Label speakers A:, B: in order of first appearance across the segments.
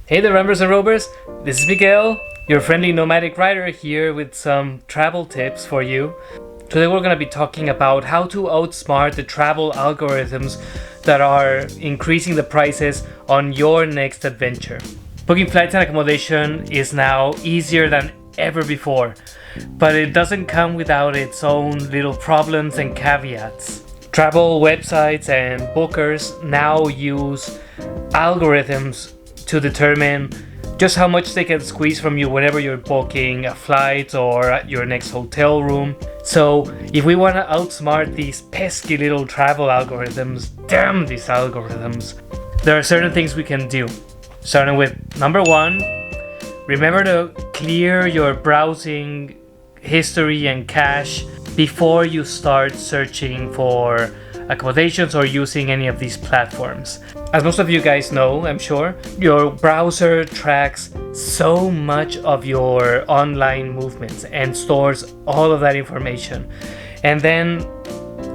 A: Hey there, runners and rovers, this is Miguel, your friendly nomadic rider here with some travel tips for you. Today we're going to be talking about how to outsmart the travel algorithms that are increasing the prices on your next adventure. Booking flights and accommodation is now easier than ever before, but it doesn't come without its own little problems and caveats. Travel websites and bookers now use algorithms to determine just how much they can squeeze from you whenever you're booking a flight or your next hotel room. So if we want to outsmart these pesky little travel algorithms, damn these algorithms, there are certain things we can do. Starting with number one, remember to clear your browsing history and cache before you start searching for accommodations or using any of these platforms. As most of you guys know, I'm sure, your browser tracks so much of your online movements and stores all of that information. And then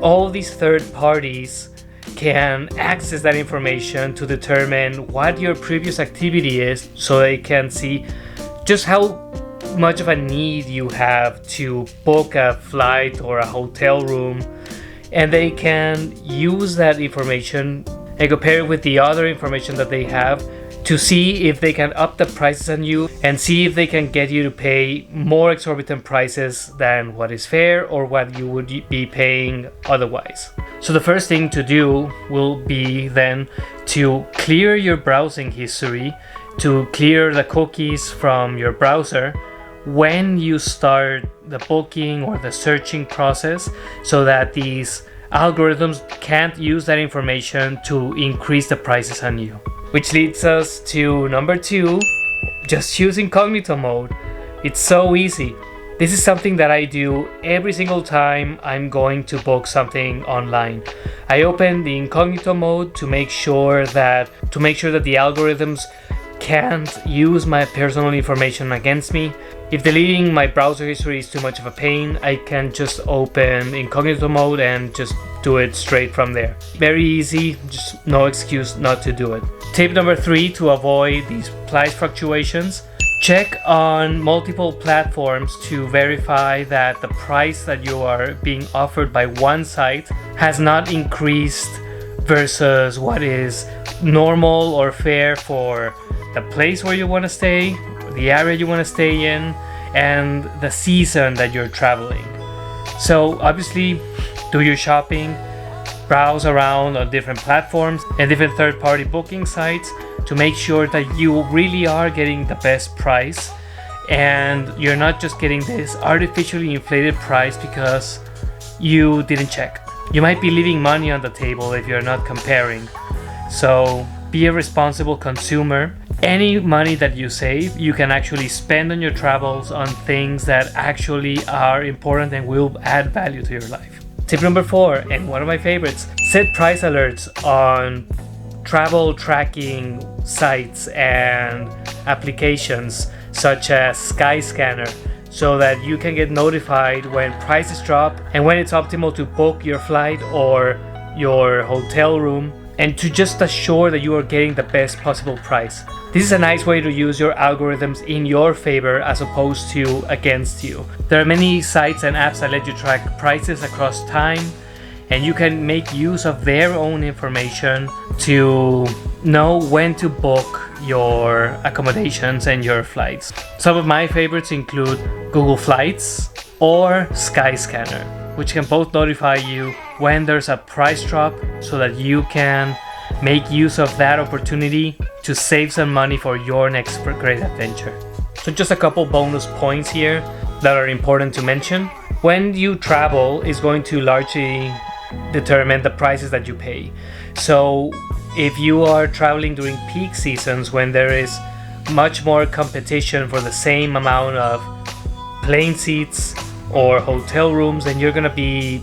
A: all these third parties can access that information to determine what your previous activity is, so they can see just how much of a need you have to book a flight or a hotel room. And they can use that information and compare it with the other information that they have to see if they can up the prices on you and see if they can get you to pay more exorbitant prices than what is fair or what you would be paying otherwise. So the first thing to do will be then to clear your browsing history, to clear the cookies from your browser when you start the booking or the searching process, so that these algorithms can't use that information to increase the prices on you. Which leads us to number two, just use incognito mode. It's so easy. This is something that I do every single time I'm going to book something online. I open the incognito mode to make sure that the algorithms can't use my personal information against me. If deleting my browser history is too much of a pain, I can just open incognito mode and just do it straight from there. Very easy, just no excuse not to do it. Tip number three, to avoid these price fluctuations, check on multiple platforms to verify that the price that you are being offered by one site has not increased versus what is normal or fair for the place where you want to stay, the area you want to stay in, and the season that you're traveling. So obviously, do your shopping, browse around on different platforms and different third-party booking sites to make sure that you really are getting the best price and you're not just getting this artificially inflated price because you didn't check. You might be leaving money on the table if you're not comparing. So be a responsible consumer. Any money that you save, you can actually spend on your travels on things that actually are important and will add value to your life. Tip number four, and one of my favorites, set price alerts on travel tracking sites and applications such as Skyscanner, so that you can get notified when prices drop and when it's optimal to book your flight or your hotel room, and to just assure that you are getting the best possible price. This is a nice way to use your algorithms in your favor as opposed to against you. There are many sites and apps that let you track prices across time, and you can make use of their own information to know when to book your accommodations and your flights. Some of my favorites include Google Flights or Skyscanner, which can both notify you when there's a price drop so that you can make use of that opportunity to save some money for your next great adventure. So just a couple bonus points here that are important to mention. When you travel is going to largely determine the prices that you pay. So if you are traveling during peak seasons when there is much more competition for the same amount of plane seats or hotel rooms, then you're going to be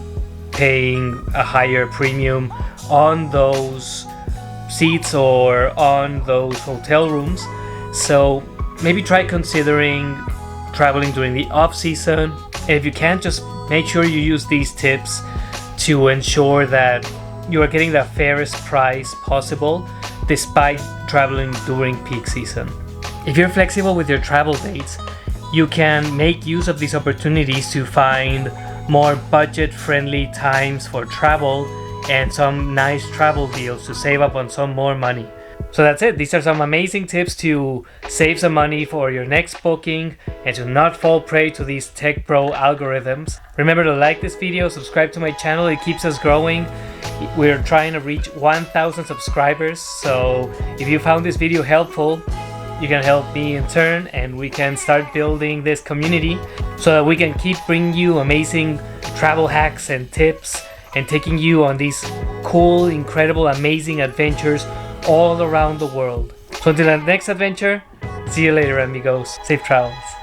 A: paying a higher premium on those seats or on those hotel rooms. So maybe try considering traveling during the off season. And if you can't, just make sure you use these tips to ensure that you are getting the fairest price possible despite traveling during peak season. If you're flexible with your travel dates, you can make use of these opportunities to find more budget-friendly times for travel and some nice travel deals to save up on some more money. So that's it. These are some amazing tips to save some money for your next booking and to not fall prey to these tech pro algorithms. Remember to like this video, subscribe to my channel, it keeps us growing. We're trying to reach 1,000 subscribers, so if you found this video helpful, you can help me in turn and we can start building this community so that we can keep bringing you amazing travel hacks and tips and taking you on these cool, incredible, amazing adventures all around the world. So until the next adventure, see you later amigos. Safe travels.